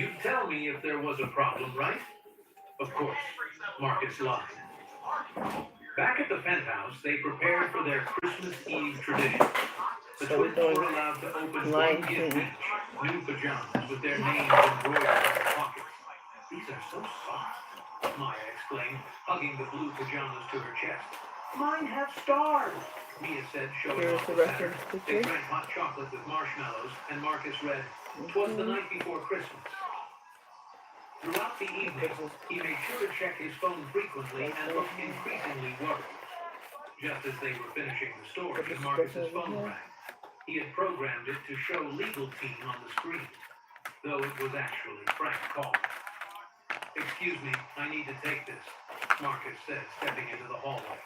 You'd tell me if there was a problem, right? Of course, Marcus lied. Back at the penthouse, they prepared for their Christmas Eve tradition. The So we're twins doing were allowed to open Lion one gift King. each, new pajamas with their names embroidered on the pockets. These are so soft, Maya exclaimed, hugging the blue pajamas to her chest. Mine have stars, Mia said, showing Here's off the the pattern. reference They picture. drank hot chocolate with marshmallows, and Marcus read, "'Twas the night before Christmas." Throughout the evening, he made sure to check his phone frequently and looked increasingly worried. Just as they were finishing the story, Marcus's phone rang. He had programmed it to show Legal Team on the screen, though it was actually Frank calling. "Excuse me, I need to take this," Marcus said, stepping into the hallway.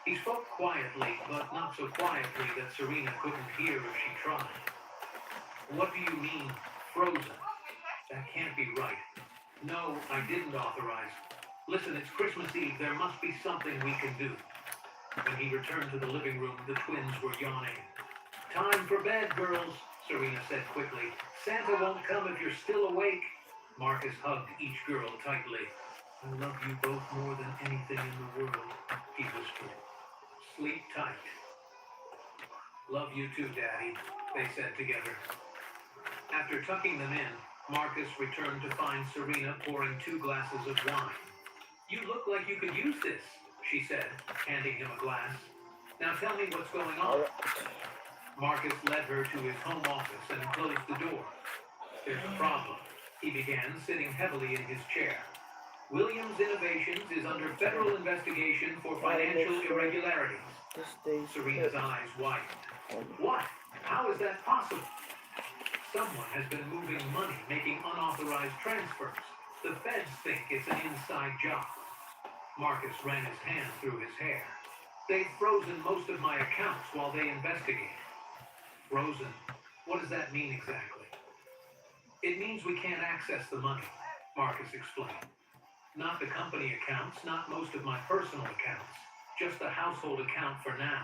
He spoke quietly, but not so quietly that Serena couldn't hear if she tried. "What do you mean, frozen? That can't be right. No, I didn't authorize. Listen, it's Christmas Eve. There must be something we can do." When he returned to the living room, the twins were yawning. "Time for bed, girls," Serena said quickly. "Santa won't come if you're still awake." Marcus hugged each girl tightly. "I love you both more than anything in the world," he whispered. "Sleep tight." "Love you too, Daddy," they said together. After tucking them in, Marcus returned to find Serena pouring 2 glasses of wine. "You look like you could use this," she said, handing him a glass. "Now tell me what's going on." Marcus led her to his home office and closed the door. "There's a problem," he began, sitting heavily in his chair. "Williams Innovations is under federal investigation for financial irregularities." Serena's eyes widened. "What? How is that possible?" "Someone has been moving money, making unauthorized transfers. The feds think it's an inside job." Marcus ran his hand through his hair. "They've frozen most of my accounts while they investigate." "Frozen? What does that mean exactly?" "It means we can't access the money," Marcus explained. "Not the company accounts, not most of my personal accounts. Just the household account for now."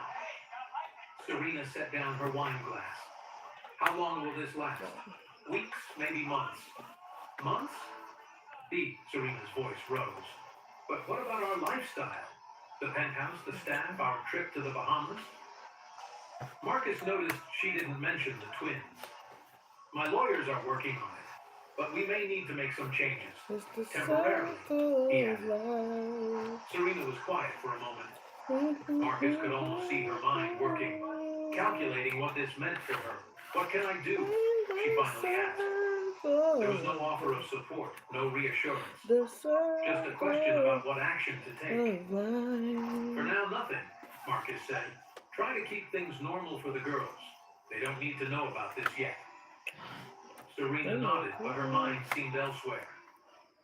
Serena set down her wine glass. "How long will this last? Weeks, maybe months." "Months?" Serena's voice rose. "But what about our lifestyle? The penthouse, the staff, our trip to the Bahamas?" Marcus noticed she didn't mention the twins. "My lawyers are working on it, but we may need to make some changes. Temporarily," he added. Serena was quiet for a moment. Marcus could almost see her mind working, calculating what this meant for her. "What can I do?" she finally asked. There was no offer of support, no reassurance. Just a question about what action to take. "For now, nothing," Marcus said. "Try to keep things normal for the girls. They don't need to know about this yet." Serena nodded, but her mind seemed elsewhere.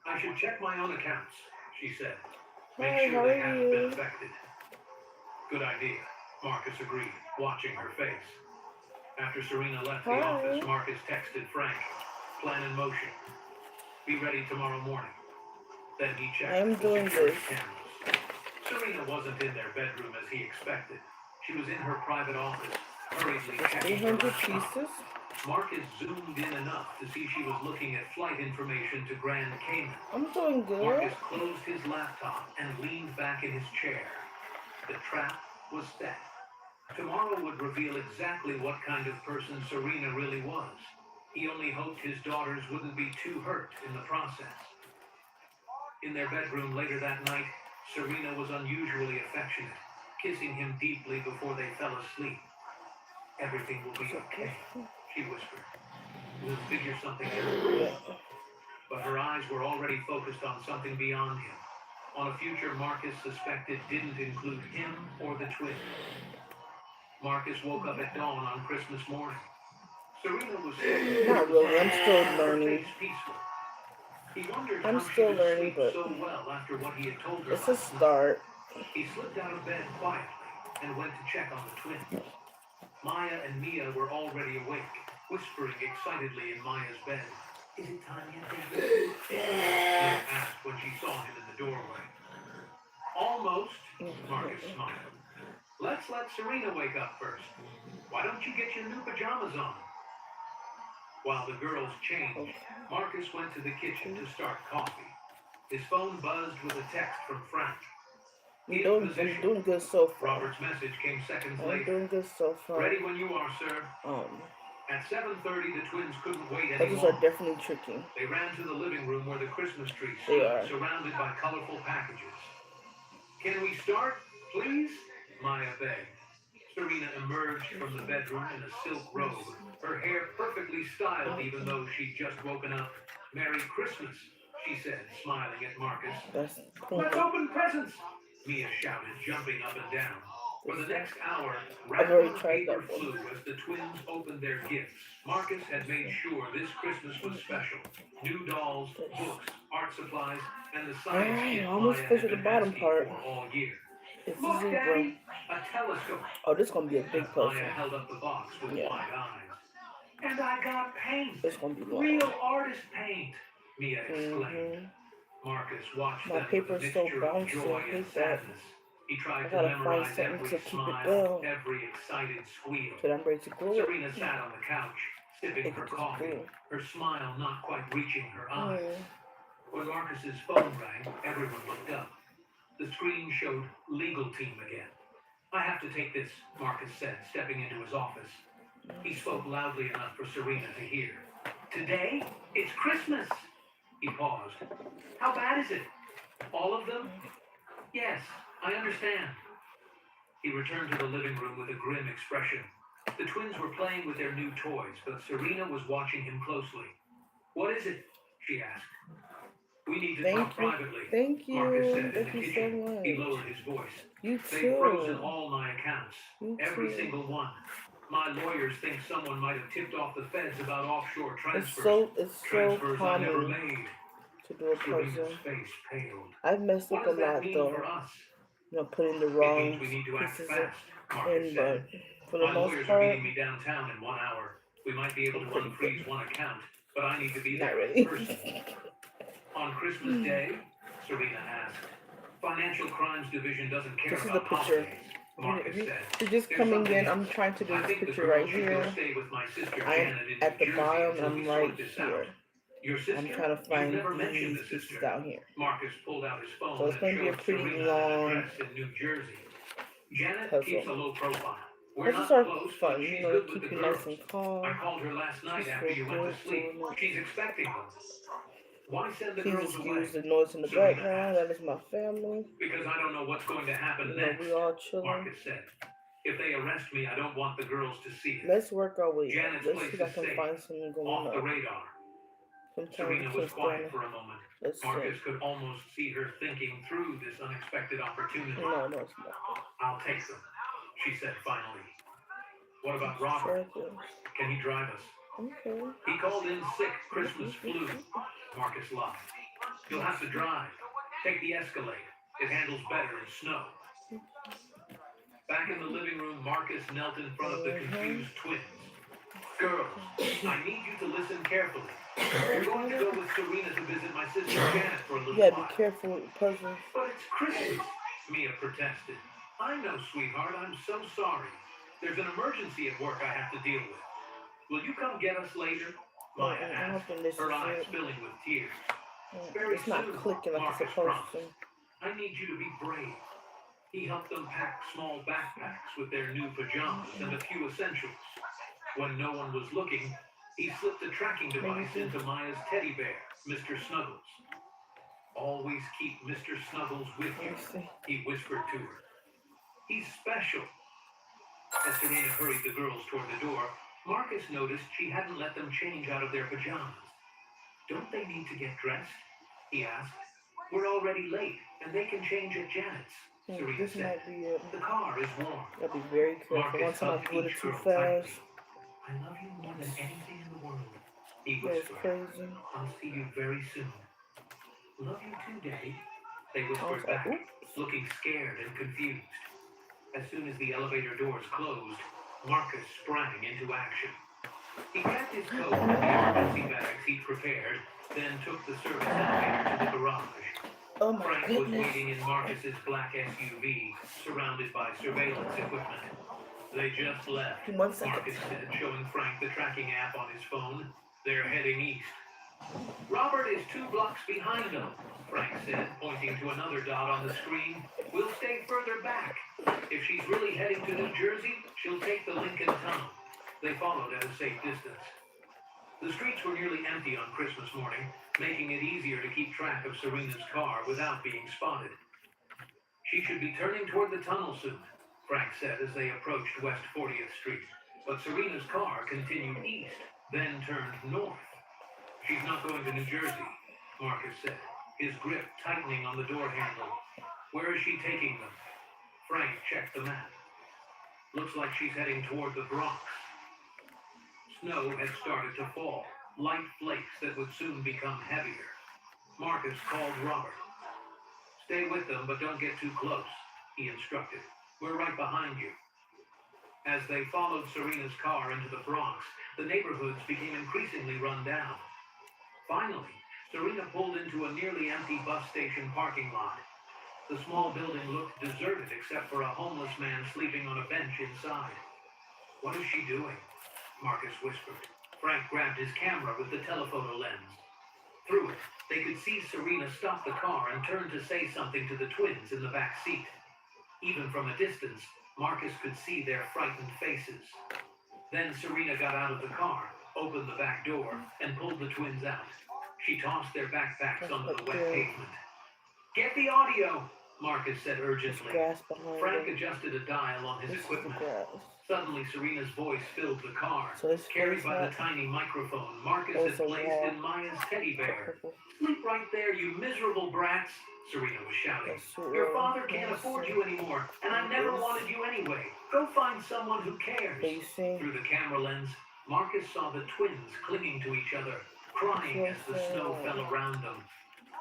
"I should check my own accounts," she said. "Make sure they haven't been affected." "Good idea," Marcus agreed, watching her face. After Serena left the office, Marcus texted Frank. "Plan in motion. Be ready tomorrow morning." Then he checked the security cameras. Serena wasn't in their bedroom as he expected. She was in her private office, hurriedly checking her laptop. Marcus zoomed in enough to see she was looking at flight information to Grand Cayman. I'm doing good. Marcus closed his laptop and leaned back in his chair. The trap was set. Tomorrow would reveal exactly what kind of person Serena really was. He only hoped his daughters wouldn't be too hurt in the process. In their bedroom later that night, Serena was unusually affectionate, kissing him deeply before they fell asleep. "Everything will be okay," she whispered. "We'll figure something out." But her eyes were already focused on something beyond him, on a future Marcus suspected didn't include him or the twins. Marcus woke up at dawn on Christmas morning. Serena was not really. I'm still learning. Peaceful. He wondered I'm how still she could learning, sleep but so well after what he had told her. it's a start. He slipped out of bed quietly and went to check on the twins. Maya and Mia were already awake, whispering excitedly in Maya's bed. "Is it time yet, Daddy?" Mia asked when she saw him in the doorway. "Almost," Marcus smiled. "Let's let Serena wake up first. Why don't you get your new pajamas on?" While the girls changed, Okay. Marcus went to the kitchen to start coffee. His phone buzzed with a text from Frank. I'm doing good so far. Robert's message came seconds I'm later. doing good so far. Ready when you are, sir. At 7:30, the twins couldn't wait any Puzzles longer. are definitely tricky. They ran to the living room where the Christmas tree They stood, are. surrounded by colorful packages. Can we start, please? Maya begged. Serena emerged from the bedroom in a silk robe, her hair perfectly styled even though she'd just woken up. Merry Christmas, she said, smiling at Marcus. That's Let's open presents, Mia shouted, jumping up and down. For the next hour, I've already wrap tried paper that one. flew as the twins opened their gifts. Marcus had made sure this Christmas was special. New dolls, books, art supplies, and the science Alright, kit almost Maya finished had the been bottom asking part. for all year. It's Look, a zebra. Daddy, a telescope. Oh, this is gonna be a big As puzzle. Maya held up the box with Yeah. wide eyes. And I got paint. It's gonna be long. Real artist paint, Mia exclaimed. Marcus watched My them paper with a is so mixture of bouncy, joy I and hate that. sadness. He tried I to gotta find memorize something every to keep it smile, down. every excited squeal. But I'm ready to glue it. Serena sat on the couch, sipping It her just coffee, grew. her smile not quite reaching her eyes. Mm. When Marcus's phone rang, everyone looked up. The screen showed legal team again. I have to take this, Marcus said, stepping into his office. He spoke loudly enough for Serena to hear. Today? It's Christmas! He paused. How bad is it? All of them? Yes, I understand. He returned to the living room with a grim expression. The twins were playing with their new toys, but Serena was watching him closely. What is it? She asked. We need to talk privately. Thank you. Marcus said in the Thank you so kitchen. much. He lowered his voice. You They've frozen too. all my accounts. You Every too. single one. My lawyers think someone might have tipped off the feds about offshore transfers. It's so Transfers I never common made. to do a Serena's puzzle. face paled. I've messed What up a does that lot mean though. for us? You know, putting the It wrong means we need to act pieces fast, Marcus in, said. but for the My most lawyers are part, meeting me downtown in 1 hour. We might be able to pretty unfreeze one account, but I need to be not there really. in person. On Christmas Day? Serena asked. Financial Crimes Division doesn't care This is the about picture. holidays, Marcus said. You're just There's coming something in. else. I'm trying to do I this think the picture girls right should go here. stay with my sister I'm Janet in at the New Jersey bottom. until we I'm sort right this here. out. Your sister? I'm trying to You've find never mentioned these the pieces sister. down here. Marcus pulled out his phone So it's going and to be a showed pretty Serena an long address in New Jersey. Janet puzzle. keeps a low profile. We're Puzzles not are close, fun. but You she's know, good they with keep the you girls. nice and calm. I called her last night She's after so you went good to sleep. doing it. She's expecting them. Why send the Please girls away? excuse the noise in the Serena background. asked. That is my family. Because I don't know what's going to happen You know, next, we all chilling. Marcus said. If they arrest me, I don't want the girls to see it. Let's work our way up. Janet's Let's place see if I is can safe, find something going off the on. radar. Sometimes Serena I was can't quiet stand for it. a moment. Let's see. Marcus could almost see her thinking through this unexpected opportunity. No, it's not. I'll take them, she said finally. What about Robert? Can he drive us? Okay. He called in sick Christmas flu. Marcus lied. You'll have to drive. Take the Escalade. It handles better in snow. Back in the living room, Marcus knelt in front of the confused twins. Girls, I need you to listen carefully. You're going to go with Serena to visit my sister Janet for a little You gotta while. be careful with puzzles. But it's Christmas, Mia protested. I know, sweetheart. I'm so sorry. There's an emergency at work I have to deal with. Will you come get us later? Maya asked, her eyes filling with tears. Very It's not soon, clicking like it's Marcus supposed promised. to. I need you to be brave. He helped them pack small backpacks with their new pajamas and a few essentials. When no one was looking, he slipped a tracking device into Maya's teddy bear, Mr. Snuggles. Always keep Mr. Snuggles with you, he whispered to her. He's special. As Serena hurried the girls toward the door, Marcus noticed she hadn't let them change out of their pajamas. Don't they need to get dressed? He asked. We're already late, and they can change at Janet's, Serena This said. might be it. The car is warm. Gotta be very careful. One Marcus time I hugged do it each too girl fast. tightly. I love you more than anything in the world, he That's whispered. crazy. I'll see you very soon. Love you too, Daddy, they I was whispered like, back, oops. looking scared and confused. As soon as the elevator doors closed, Marcus sprang into action. He packed his coat and the emergency bags he'd prepared, then took the service elevator to the garage. Oh my Frank was goodness. waiting in Marcus's black SUV, surrounded by surveillance equipment. They just left, 1 second. Marcus said, showing Frank the tracking app on his phone. They're heading east. Robert is 2 blocks behind them, Frank said, pointing to another dot on the screen. We'll stay further back. If she's really heading to New Jersey, she'll take the Lincoln Tunnel. They followed at a safe distance. The streets were nearly empty on Christmas morning, making it easier to keep track of Serena's car without being spotted. She should be turning toward the tunnel soon, Frank said as they approached West 40th Street. But Serena's car continued east, then turned north. She's not going to New Jersey, Marcus said, his grip tightening on the door handle. Where is she taking them? Frank checked the map. Looks like she's heading toward the Bronx. Snow had started to fall, light flakes that would soon become heavier. Marcus called Robert. Stay with them, but don't get too close, he instructed. We're right behind you. As they followed Serena's car into the Bronx, the neighborhoods became increasingly run down. Finally, Serena pulled into a nearly empty bus station parking lot. The small building looked deserted except for a homeless man sleeping on a bench inside. What is she doing? Marcus whispered. Frank grabbed his camera with the telephoto lens. Through it, they could see Serena stop the car and turn to say something to the twins in the back seat. Even from a distance, Marcus could see their frightened faces. Then Serena got out of the car, opened the back door, and pulled the twins out. She tossed their backpacks onto the wet pavement. Get the audio, Marcus said urgently. Frank adjusted a dial on his equipment. Suddenly, Serena's voice filled the car. Carried by the tiny microphone Marcus had placed in Maya's teddy bear. Sleep right there, you miserable brats, Serena was shouting. Your father can't afford you anymore, and I never wanted you anyway. Go find someone who cares. Through the camera lens, Marcus saw the twins clinging to each other, crying as the snow fell around them.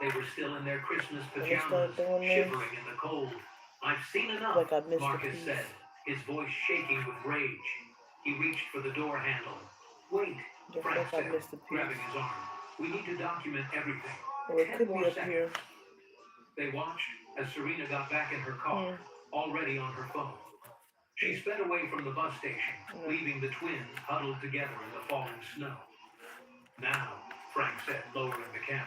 They were still in their Christmas pajamas, shivering in the cold. I've seen enough, Marcus said, his voice shaking with rage. He reached for the door handle. Wait, Frank said, grabbing his arm. We need to document everything. Or it could be up here. They watched as Serena got back in her car, already on her phone. She sped away from the bus station, leaving the twins huddled together in the falling snow. Now, Frank said, lowering the camera.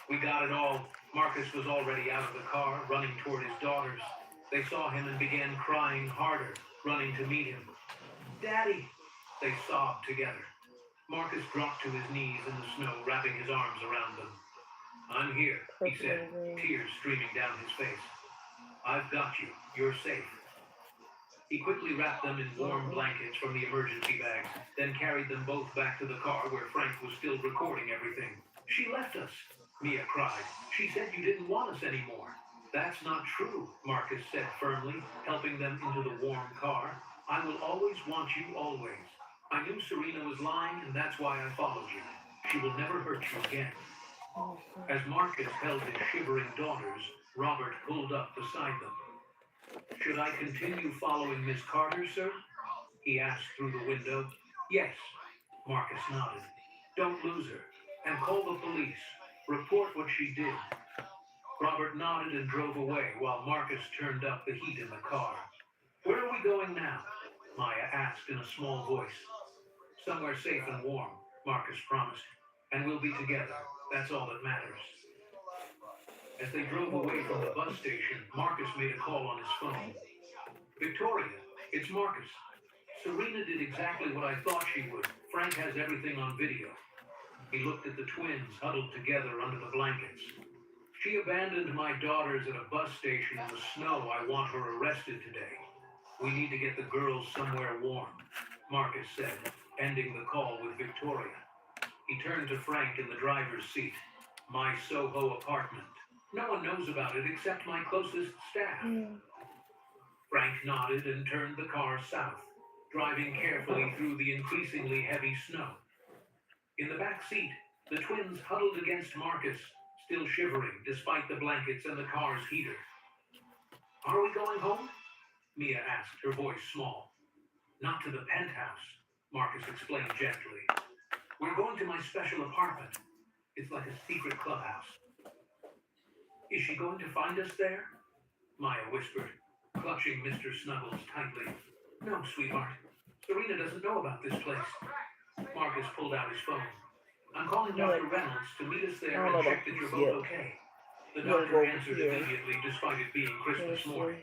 We got it all. Marcus was already out of the car, running toward his daughters. They saw him and began crying harder, running to meet him. Daddy! They sobbed together. Marcus dropped to his knees in the snow, wrapping his arms around them. I'm here, he said, tears streaming down his face. I've got you. You're safe. He quickly wrapped them in warm blankets from the emergency bags, then carried them both back to the car where Frank was still recording everything. She left us, Mia cried. She said you didn't want us anymore. That's not true, Marcus said firmly, helping them into the warm car. I will always want you always. I knew Serena was lying, and that's why I followed you. She will never hurt you again. As Marcus held his shivering daughters, Robert pulled up beside them. Should I continue following Miss Carter, sir? He asked through the window. Yes, Marcus nodded. Don't lose her, and call the police. Report what she did. Robert nodded and drove away while Marcus turned up the heat in the car. Where are we going now? Maya asked in a small voice. Somewhere safe and warm, Marcus promised. And we'll be together. That's all that matters. As they drove away from the bus station, Marcus made a call on his phone. Victoria, it's Marcus. Serena did exactly what I thought she would. Frank has everything on video. He looked at the twins huddled together under the blankets. She abandoned my daughters at a bus station in the snow. I want her arrested today. We need to get the girls somewhere warm, Marcus said, ending the call with Victoria. He turned to Frank in the driver's seat. My Soho apartment. No one knows about it except my closest staff. Frank nodded and turned the car south, driving carefully through the increasingly heavy snow. In the back seat, the twins huddled against Marcus, still shivering despite the blankets and the car's heater. Are we going home? Mia asked, her voice small. Not to the penthouse, Marcus explained gently. We're going to my special apartment. It's like a secret clubhouse. Is she going to find us there? Maya whispered, clutching Mr. Snuggles tightly. No, sweetheart. Serena doesn't know about this place. Marcus pulled out his phone. I'm calling No, Dr. Reynolds to meet us I there don't and know check about that you're this both yet. okay. The You gotta doctor go over answered here. immediately, despite it being Christmas Let's see. morning.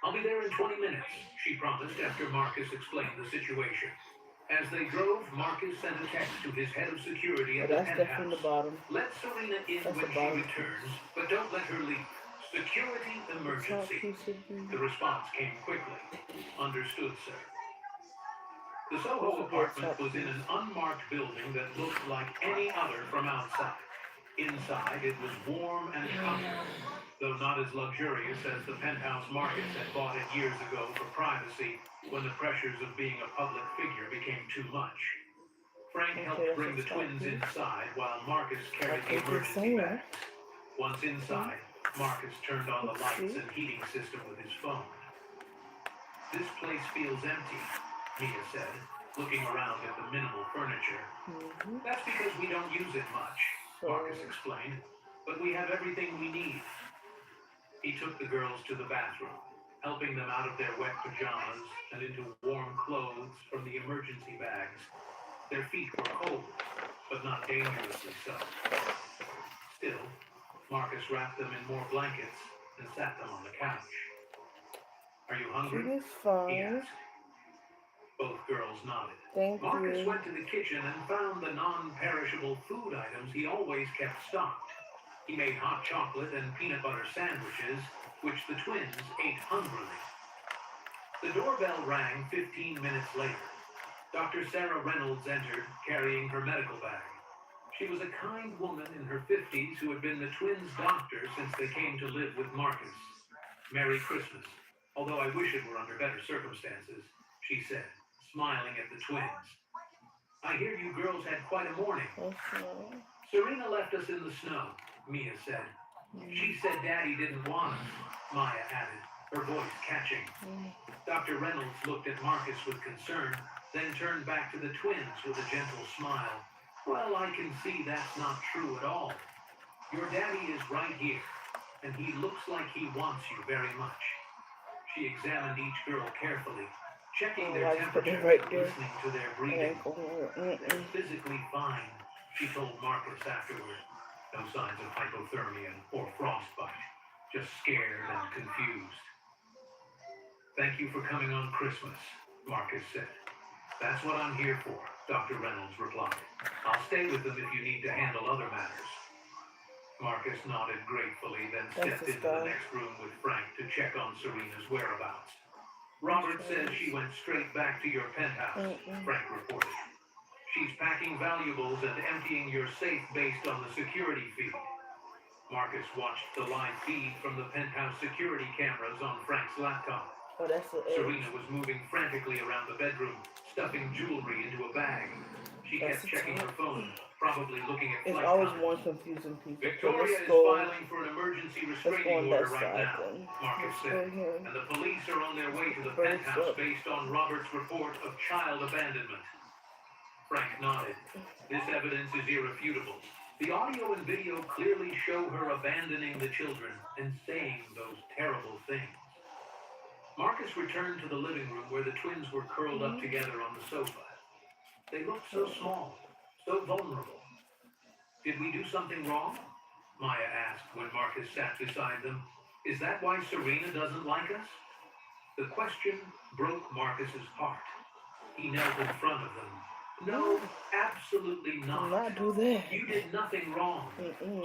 I'll be there in 20 minutes, she promised after Marcus explained the situation. As they drove, Marcus sent a text to his head of security Oh, at the that's definitely the penthouse. bottom. Let Serena in That's the when she bottom. returns, but don't let her leave. Security The top emergency. piece should be. The response came quickly. Understood, sir. The This Soho would be a apartment top was in piece. an unmarked building that looked like any other from outside. Inside, it was warm and comfortable, though not as luxurious as the penthouse Marcus had bought it years ago for privacy when the pressures of being a public figure became too much. Frank helped bring the twins inside while Marcus carried the emergency bags. Once inside, Marcus turned on the lights and heating system with his phone. This place feels empty, Mia said, looking around at the minimal furniture. That's because we don't use it much, Marcus explained, but we have everything we need. He took the girls to the bathroom, helping them out of their wet pajamas and into warm clothes from the emergency bags. Their feet were cold, but not dangerously so. Still, Marcus wrapped them in more blankets and sat them on the couch. Are you hungry? It is He fine. asked. Both girls nodded. Thank Marcus you. went to the kitchen and found the non-perishable food items he always kept stocked. He made hot chocolate and peanut butter sandwiches, which the twins ate hungrily. The doorbell rang 15 minutes later. Dr. Sarah Reynolds entered, carrying her medical bag. She was a kind woman in her 50s who had been the twins' doctor since they came to live with Marcus. Merry Christmas, although I wish it were under better circumstances, she said, smiling at the twins. I hear you girls had quite a morning. Serena left us in the snow, Mia said. She said Daddy didn't want us, Maya added, her voice catching. Dr. Reynolds looked at Marcus with concern, then turned back to the twins with a gentle smile. Well, I can see that's not true at all. Your daddy is right here, and he looks like he wants you very much. She examined each girl carefully, checking their temperature, listening to their breathing. They're physically fine, she told Marcus afterward. No signs of hypothermia or frostbite, just scared and confused. Thank you for coming on Christmas, Marcus said. That's what I'm here for, Dr. Reynolds replied. I'll stay with them if you need to handle other matters. Marcus nodded gratefully, then stepped into the next room with Frank to check on Serena's whereabouts. Robert says she went straight back to your penthouse, Frank reported. She's packing valuables and emptying your safe based on the security feed. Marcus watched the live feed from the penthouse security cameras on Frank's laptop. Serena was moving frantically around the bedroom, stuffing jewelry into a bag. She kept checking her phone, probably looking at flight always times. one confusing people. Victoria is filing for an emergency restraining order right side, now, Marcus said. And the police are on their way to the penthouse based on Robert's report of child abandonment. Frank nodded. This evidence is irrefutable. The audio and video clearly show her abandoning the children and saying those terrible things. Marcus returned to the living room where the twins were curled up together on the sofa. They looked so small, so vulnerable. Did we do something wrong? Maya asked when Marcus sat beside them. Is that why Serena doesn't like us? The question broke Marcus's heart. He knelt in front of them. No, absolutely not. Not do that. You did nothing wrong.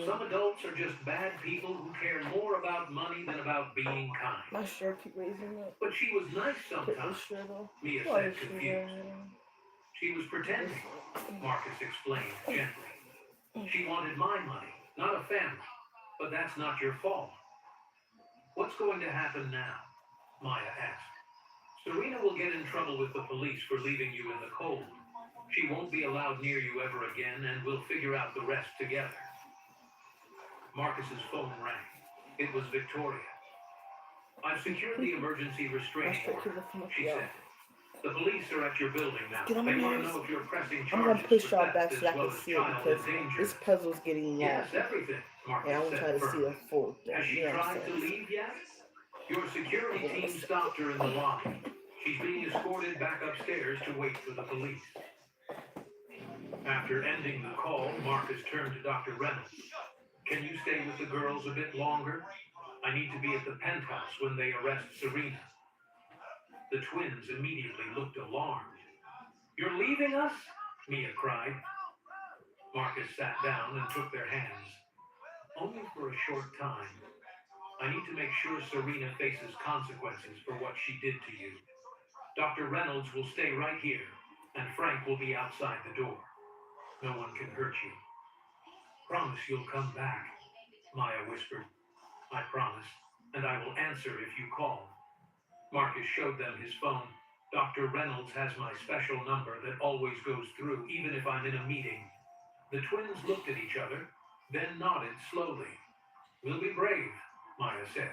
Some adults are just bad people who care more about money than about being kind. My shirt keep raising up. But she was nice sometimes, Mia said confused. She was pretending, Marcus explained gently. She wanted my money, not a family. But that's not your fault. What's going to happen now? Maya asked. Serena will get in trouble with the police for leaving you in the cold. She won't be allowed near you ever again, and we'll figure out the rest together. Marcus's phone rang. It was Victoria. I've secured the emergency restraining order, she said. The police are at your building now. They want to know if you're pressing charges. I'm going to push for y'all theft back as so I well can as see it child because endangerment. this puzzle's getting long. Yes, everything, Marcus And I want to said try to see firmly. a full thing. Has she You know what I'm tried to saying? leave yet? Your security team stopped her in the lobby. She's being escorted back upstairs to wait for the police. After ending the call, Marcus turned to Dr. Reynolds. Can you stay with the girls a bit longer? I need to be at the penthouse when they arrest Serena. The twins immediately looked alarmed. You're leaving us? Mia cried. Marcus sat down and took their hands. Only for a short time. I need to make sure Serena faces consequences for what she did to you. Dr. Reynolds will stay right here, and Frank will be outside the door. No one can hurt you. Promise you'll come back, Maya whispered. I promise, and I will answer if you call. Marcus showed them his phone. Dr. Reynolds has my special number that always goes through, even if I'm in a meeting. The twins looked at each other, then nodded slowly. We'll be brave, Maya said.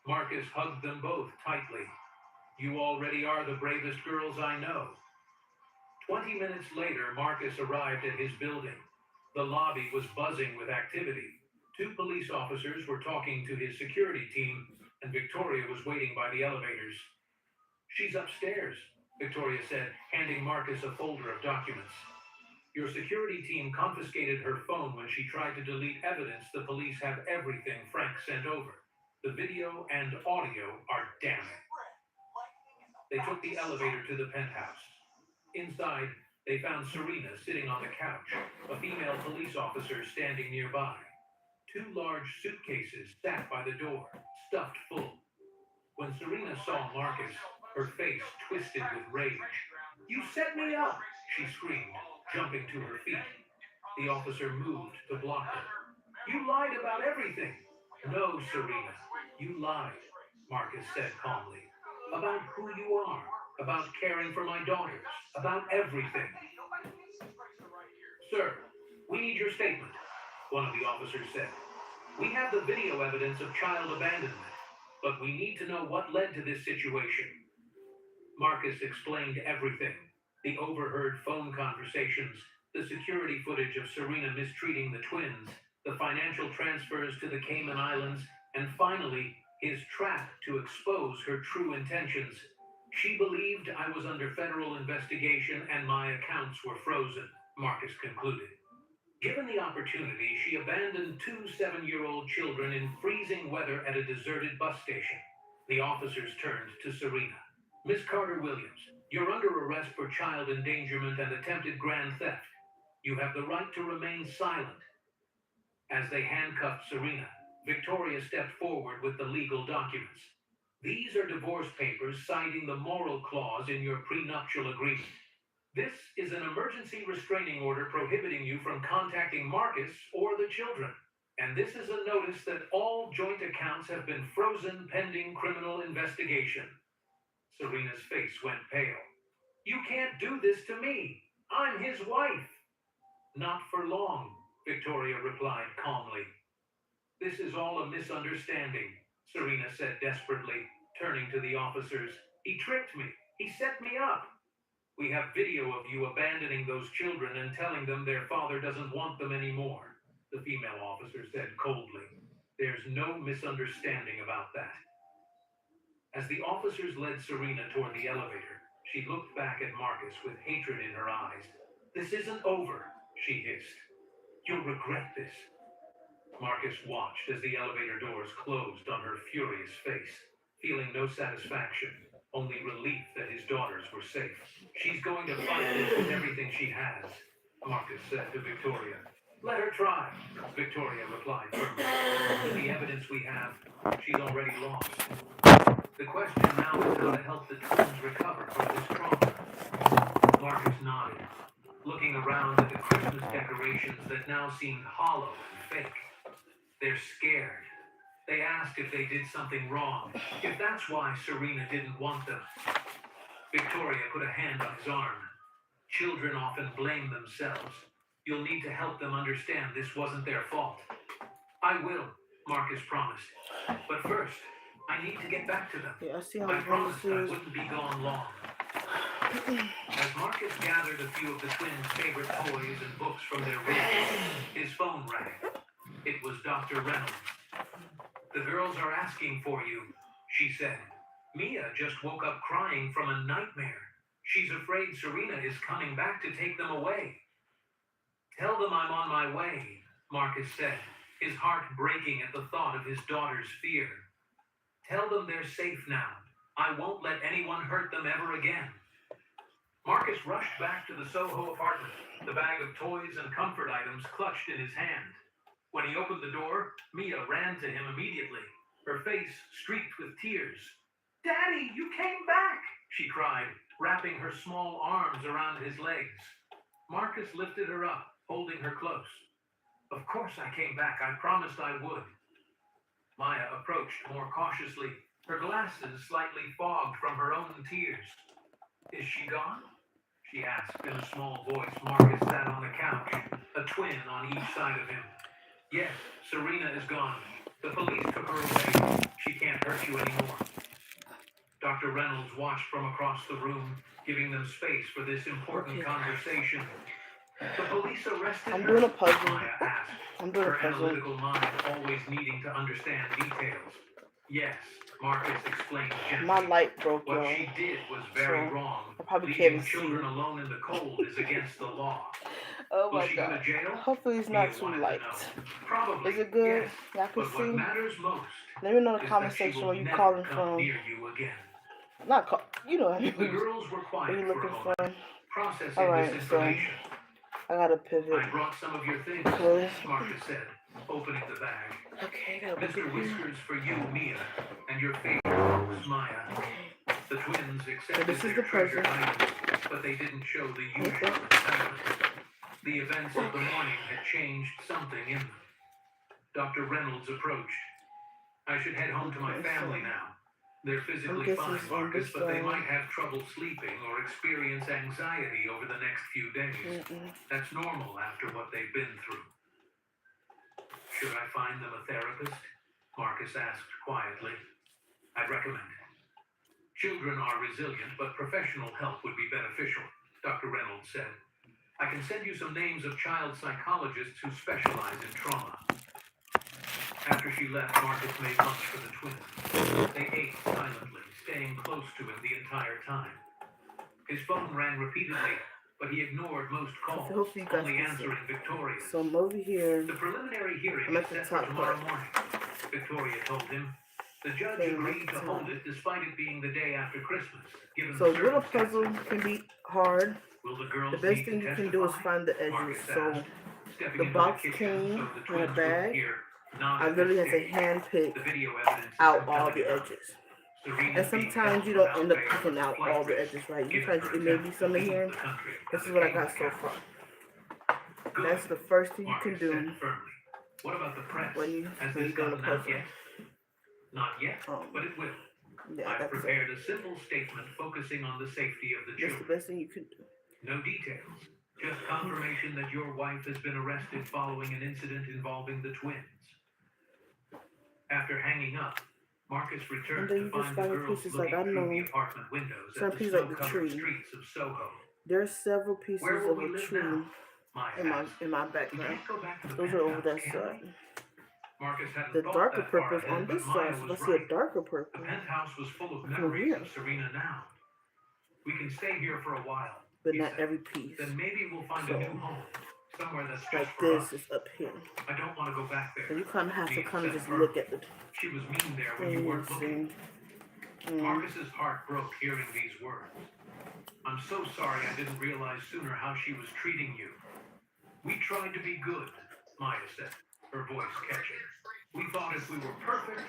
Marcus hugged them both tightly. You already are the bravest girls I know. 20 minutes later, Marcus arrived at his building. The lobby was buzzing with activity. 2 police officers were talking to his security team, and Victoria was waiting by the elevators. She's upstairs, Victoria said, handing Marcus a folder of documents. Your security team confiscated her phone when she tried to delete evidence. The police have everything Frank sent over. The video and audio are damning. They took the elevator to the penthouse. Inside, they found Serena sitting on the couch, a female police officer standing nearby. 2 large suitcases sat by the door, stuffed full. When Serena saw Marcus, her face twisted with rage. You set me up, she screamed, jumping to her feet. The officer moved to block her. You lied about everything. No, Serena, you lied, Marcus said calmly. About who you are, about caring for my daughters, about everything. Sir, we need your statement, one of the officers said. We have the video evidence of child abandonment, but we need to know what led to this situation. Marcus explained everything. The overheard phone conversations, the security footage of Serena mistreating the twins, the financial transfers to the Cayman Islands, and finally, his trap to expose her true intentions. She believed I was under federal investigation and my accounts were frozen, Marcus concluded. Given the opportunity, she abandoned 2 7-year-old children in freezing weather at a deserted bus station. The officers turned to Serena. Miss Carter-Williams, you're under arrest for child endangerment and attempted grand theft. You have the right to remain silent. As they handcuffed Serena, Victoria stepped forward with the legal documents. These are divorce papers citing the moral clause in your prenuptial agreement. This is an emergency restraining order prohibiting you from contacting Marcus or the children. And this is a notice that all joint accounts have been frozen pending criminal investigation. Serena's face went pale. You can't do this to me. I'm his wife. Not for long, Victoria replied calmly. This is all a misunderstanding, Serena said desperately, turning to the officers. He tricked me. He set me up. We have video of you abandoning those children and telling them their father doesn't want them anymore, the female officer said coldly. There's no misunderstanding about that. As the officers led Serena toward the elevator, she looked back at Marcus with hatred in her eyes. This isn't over, she hissed. You'll regret this. Marcus watched as the elevator doors closed on her furious face, feeling no satisfaction, only relief that his daughters were safe. She's going to fight this with everything she has, Marcus said to Victoria. Let her try, Victoria replied firmly. With the evidence we have, she's already lost. The question now is how to help the twins recover from this trauma. Marcus nodded, looking around at the Christmas decorations that now seemed hollow and fake. They're scared. They asked if they did something wrong, if that's why Serena didn't want them. Victoria put a hand on his arm. Children often blame themselves. You'll need to help them understand this wasn't their fault. I will, Marcus promised. But first, I need to get back to them. Yeah, I see how I promised I is. wouldn't be gone long. As Marcus gathered a few of the twins' favorite toys and books from their room, his phone rang. It was Dr. Reynolds. The girls are asking for you, she said. Mia just woke up crying from a nightmare. She's afraid Serena is coming back to take them away. Tell them I'm on my way, Marcus said, his heart breaking at the thought of his daughter's fear. Tell them they're safe now. I won't let anyone hurt them ever again. Marcus rushed back to the Soho apartment, the bag of toys and comfort items clutched in his hand. When he opened the door, Mia ran to him immediately, her face streaked with tears. "Daddy, you came back!" she cried, wrapping her small arms around his legs. Marcus lifted her up, holding her close. "Of course I came back. I promised I would." Maya approached more cautiously, her glasses slightly fogged from her own tears. "Is she gone?" she asked in a small voice. Marcus sat on the couch, a twin on each side of him. "Yes, Serena is gone. The police took her away. She can't hurt you anymore." Dr. Reynolds watched from across the room, giving them space for this important conversation. "The police arrested I'm her?" doing a puzzle. Maya asked, I'm doing a her puzzle. analytical mind always needing to understand details. "Yes," Marcus explained gently. My light broke, "What y'all. she did was very So, wrong. I probably Leaving can't see. children alone in the cold is against the law." Oh Will my she go to god. jail? Hopefully it's Mia not too wanted to light. know. Probably. Is it good? Yes. Y'all can But what see? matters most Let me know in the is comment that she section will where you never calling come from. near you again. Not call. You know what I The mean. girls were What quiet you for a looking moment, for? processing Alright, this so information. I gotta pivot. "I brought some of your things," Close. Marcus said, opening the bag. Okay, I gotta "Mr. pivot. Whiskers for you, Mia, and your favorite folks, Maya." The twins accepted this is their the treasured puzzle. items, but they didn't show the usual excitement. The events of the morning had changed something in them. Dr. Reynolds approached. "I should head home to my family now. They're physically guessing fine, it's on Marcus, this but they side. might have trouble sleeping or experience anxiety over the next few days. That's normal after what they've been through." "Should I find them a therapist?" Marcus asked quietly. "I'd recommend it. Children are resilient, but professional help would be beneficial," Dr. Reynolds said. "I can send you some names of child psychologists who specialize in trauma." After she left, Marcus made lunch for the twins. They ate silently, staying close to him the entire time. His phone rang repeatedly, but he ignored most calls, hopefully you guys only can see. answering Victoria's. So I'm over here. The preliminary hearing I'm is at the set for top tomorrow part. morning, Victoria told him. The judge Okay, agreed to top. hold it despite it being the day after Christmas, given So the little circumstances. puzzle can be hard. Will the girls The best need thing to you can do is testify? find the edges. Marcus So asked, stepping the into box kitchen came so the in a twins wouldn't bag. hear, not I at literally this have to stage. hand pick The video evidence is out all compelling the enough. edges. Serena's And being sometimes held you don't without end up bail picking is out flight all the risk, edges right. given Sometimes her it may be attempt to some in leave here. the country This as is a what I king's got so captive. far. Good, That's the first thing you can Marcus do said firmly. What about the press? when you Has when this you're doing a gotten out puzzle. yet? Not yet, but it will. Yeah, I've that's it. prepared a simple statement focusing on the safety of the That's the children. best thing you can do. No details, just confirmation that your wife has been arrested following an incident involving the twins. After hanging up, Marcus And returned then to you just find the find girls pieces looking like I through the know. apartment windows Some at the pieces like the snow-covered tree. streets of Soho. There's several pieces Where will of we a live tree now? Maya asked. in my We background. can't go back to the Those are over penthouse, that can side. we? Marcus hadn't The thought darker that far purple is ahead, on but this Maya side, so was let's see a right. darker The purple. penthouse was full of From memories here. of Serena now. "We can stay here for a while," But he not said. every piece. "Then maybe we'll find So, a new home, somewhere that's just like for this us. is up here. I don't want to go back there." And you kind of have to Mia kind of said just firmly. look at the She was mean there when you thing and weren't looking. see. Marcus's heart broke hearing these words. "I'm so sorry I didn't realize sooner how she was treating you." "We tried to be good," Maya said, her voice catching. "We thought if we were perfect,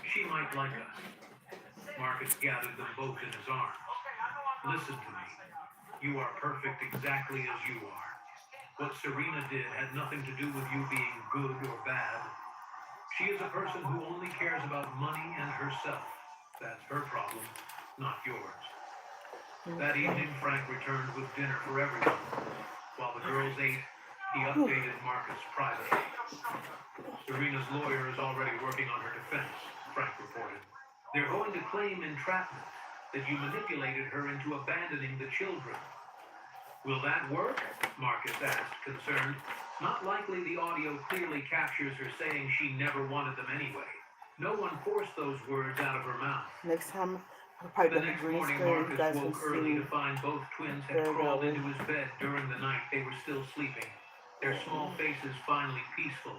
she might like us." Marcus gathered them both in his arms. "Listen to me. You are perfect exactly as you are. What Serena did had nothing to do with you being good or bad. She is a person who only cares about money and herself. That's her problem, not yours." That evening, Frank returned with dinner for everyone. While the girls ate, he updated Marcus privately. "Serena's lawyer is already working on her defense," Frank reported. "They're going to claim entrapment, that you manipulated her into abandoning the children." "Will that work?" Marcus asked, concerned. "Not likely. The audio clearly captures her saying she never wanted them anyway. No one forced those words out of her mouth." Next time, I'll probably The get a next green morning, screen. You Marcus guys can woke early see. to find both twins had There we crawled go. into his bed during the night. They were still sleeping. their small faces finally peaceful.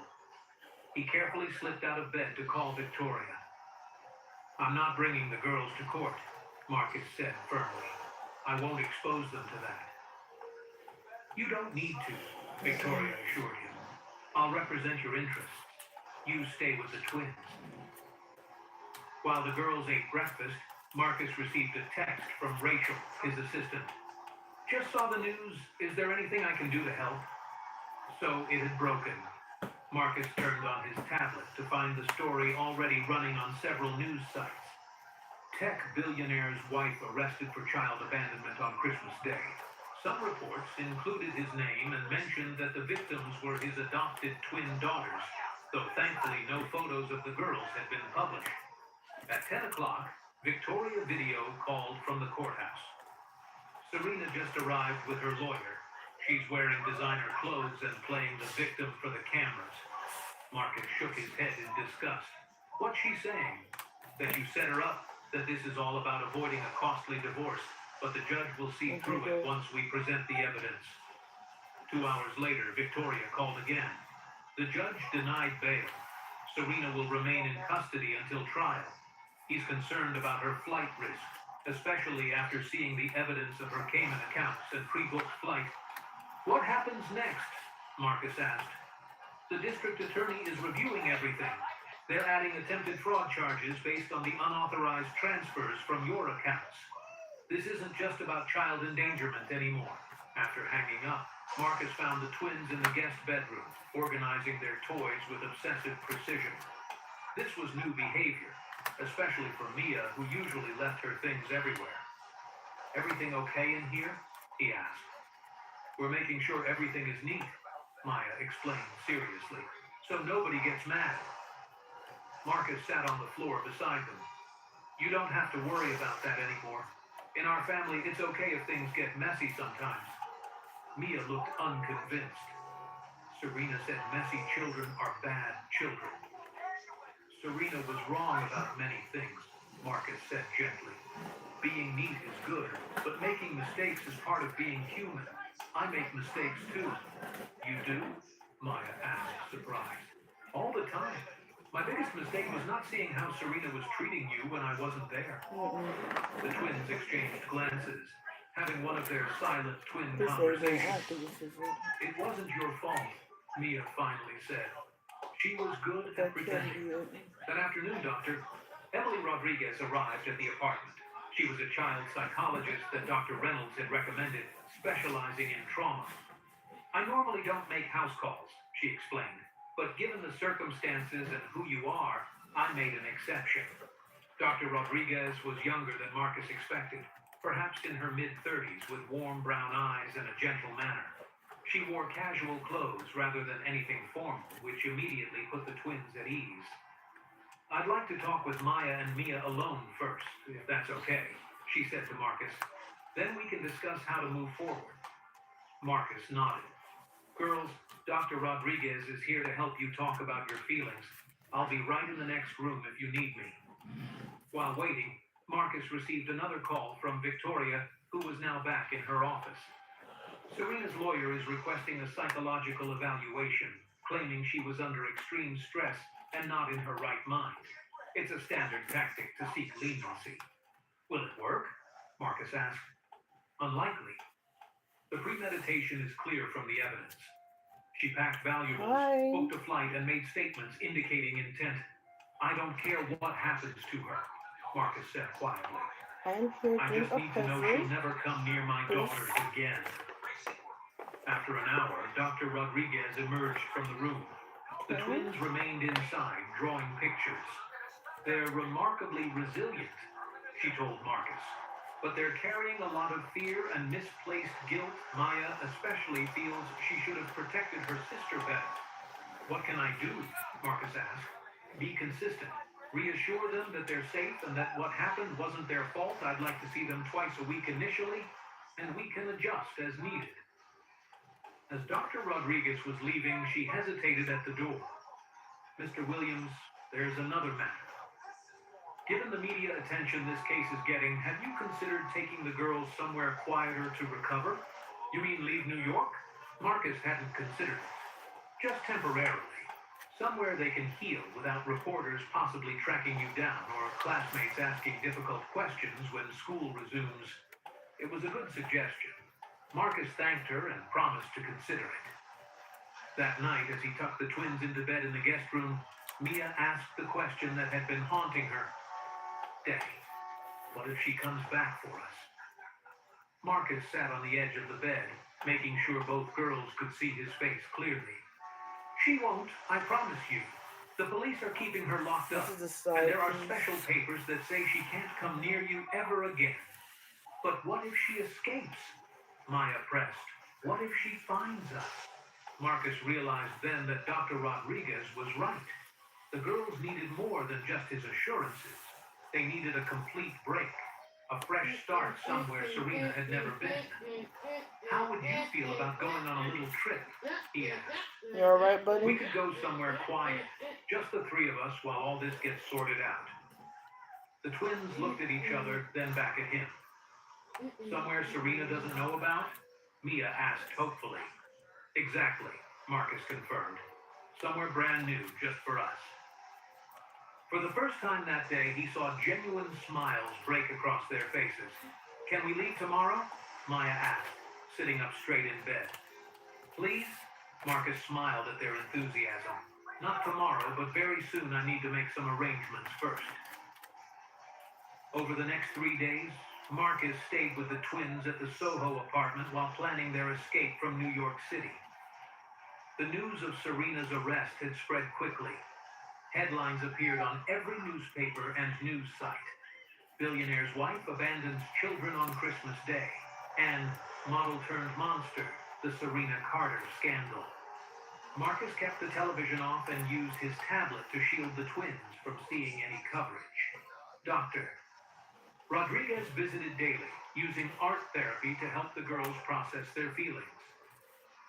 He carefully slipped out of bed to call Victoria. "I'm not bringing the girls to court," Marcus said firmly. "I won't expose them to that." "You don't need to," Victoria assured him. "I'll represent your interests. You stay with the twins." While the girls ate breakfast, Marcus received a text from Rachel, his assistant. "Just saw the news. Is there anything I can do to help?" So it had broken. Marcus turned on his tablet to find the story already running on several news sites. Tech billionaire's wife arrested for child abandonment on Christmas Day. Some reports included his name and mentioned that the victims were his adopted twin daughters, though thankfully no photos of the girls had been published. At 10 o'clock, Victoria Video called from the courthouse. Serena just arrived with her lawyer. She's wearing designer clothes and playing the victim for the cameras. Marcus shook his head in disgust. "What's she saying? That you set her up? That this is all about avoiding a costly divorce, but the judge will see through it once we present the evidence." 2 hours later, Victoria called again. The judge denied bail. Serena will remain in custody until trial. He's concerned about her flight risk, especially after seeing the evidence of her Cayman accounts and pre-booked flight. "What happens next?" Marcus asked. "The district attorney is reviewing everything. They're adding attempted fraud charges based on the unauthorized transfers from your accounts. This isn't just about child endangerment anymore." After hanging up, Marcus found the twins in the guest bedroom, organizing their toys with obsessive precision. This was new behavior, especially for Mia, who usually left her things everywhere. "Everything okay in here?" he asked. "We're making sure everything is neat," Maya explained seriously, "so nobody gets mad." Marcus sat on the floor beside them. "You don't have to worry about that anymore. In our family, it's okay if things get messy sometimes." Mia looked unconvinced. Serena said messy children are bad children. "Serena was wrong about many things," Marcus said gently. "Being neat is good, but making mistakes is part of being human. I make mistakes too." "You do?" Maya asked, surprised. "All the time. My biggest mistake was not seeing how Serena was treating you when I wasn't there." The twins exchanged glances, having one of their silent twin conversations. "It wasn't your fault," Mia finally said. "She was good at pretending." That afternoon, Doctor, Emily Rodriguez arrived at the apartment. She was a child psychologist that Dr. Reynolds had recommended, specializing in trauma. "I normally don't make house calls," she explained, "but given the circumstances and who you are, I made an exception." Dr. Rodriguez was younger than Marcus expected, perhaps in her mid-30s, with warm brown eyes and a gentle manner. She wore casual clothes rather than anything formal, which immediately put the twins at ease. "I'd like to talk with Maya and Mia alone first, if that's okay," she said to Marcus. "Then we can discuss how to move forward." Marcus nodded. "Girls, Dr. Rodriguez is here to help you talk about your feelings. I'll be right in the next room if you need me." While waiting, Marcus received another call from Victoria, who was now back in her office. Serena's lawyer is requesting a psychological evaluation, claiming she was under extreme stress and not in her right mind. It's a standard tactic to seek leniency. "Will it work?" Marcus asked. "Unlikely. The premeditation is clear from the evidence. She packed valuables, booked a flight, and made statements indicating intent. I don't care what happens to her," Marcus said quietly. "I just need to know she'll never come near my daughters again." After an hour, Dr. Rodriguez emerged from the room. The twins remained inside, drawing pictures. "They're remarkably resilient," she told Marcus. "But they're carrying a lot of fear and misplaced guilt. Maya especially feels she should have protected her sister better." "What can I do?" Marcus asked. "Be consistent. Reassure them that they're safe and that what happened wasn't their fault. I'd like to see them twice a week initially, and we can adjust as needed." As Dr. Rodriguez was leaving, she hesitated at the door. "Mr. Williams, there's another matter. Given the media attention this case is getting, have you considered taking the girls somewhere quieter to recover?" "You mean leave New York?" Marcus hadn't considered it. Just temporarily. Somewhere they can heal without reporters possibly tracking you down or classmates asking difficult questions when school resumes. It was a good suggestion. Marcus thanked her and promised to consider it. That night, as he tucked the twins into bed in the guest room, Mia asked the question that had been haunting her. Daddy, what if she comes back for us? Marcus sat on the edge of the bed, making sure both girls could see his face clearly. She won't, I promise you. The police are keeping her locked up, This is the and side there are piece. special papers that say she can't come near you ever again. But what if she escapes? Maya pressed. What if she finds us? Marcus realized then that Dr. Rodriguez was right. The girls needed more than just his assurances. They needed a complete break, a fresh start somewhere Serena had never been. How would you feel about going on a little trip? He asked. You alright, We buddy? could go somewhere quiet, just the three of us while all this gets sorted out. The twins looked at each other, then back at him. Somewhere Serena doesn't know about? Mia asked hopefully. Exactly, Marcus confirmed. Somewhere brand new, just for us. For the first time that day, he saw genuine smiles break across their faces. Can we leave tomorrow? Maya asked, sitting up straight in bed. Please? Marcus smiled at their enthusiasm. Not tomorrow, but very soon I need to make some arrangements first. Over the next 3 days, Marcus stayed with the twins at the Soho apartment while planning their escape from New York City. The news of Serena's arrest had spread quickly. Headlines appeared on every newspaper and news site. Billionaire's wife abandons children on Christmas Day. And model turned monster, the Serena Carter scandal. Marcus kept the television off and used his tablet to shield the twins from seeing any coverage. Doctor. Rodriguez visited daily, using art therapy to help the girls process their feelings.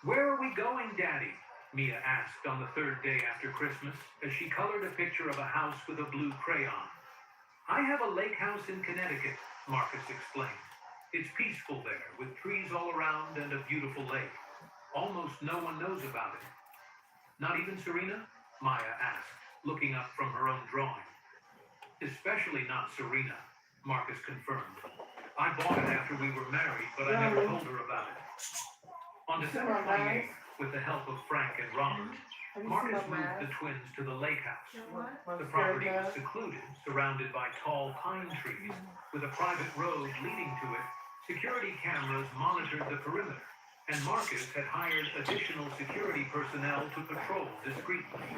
Where are we going, Daddy? Mia asked on the third day after Christmas as she colored a picture of a house with a blue crayon. I have a lake house in Connecticut, Marcus explained. It's peaceful there, with trees all around and a beautiful lake. Almost no one knows about it. Not even Serena? Maya asked, looking up from her own drawing. Especially not Serena, Marcus confirmed. I bought it after we were married, but I never told her about it. On December 28th, with the help of Frank and Robert, Marcus moved the twins to the lake house. The property was secluded, surrounded by tall pine trees, with a private road leading to it. Security cameras monitored the perimeter, and Marcus had hired additional security personnel to patrol discreetly.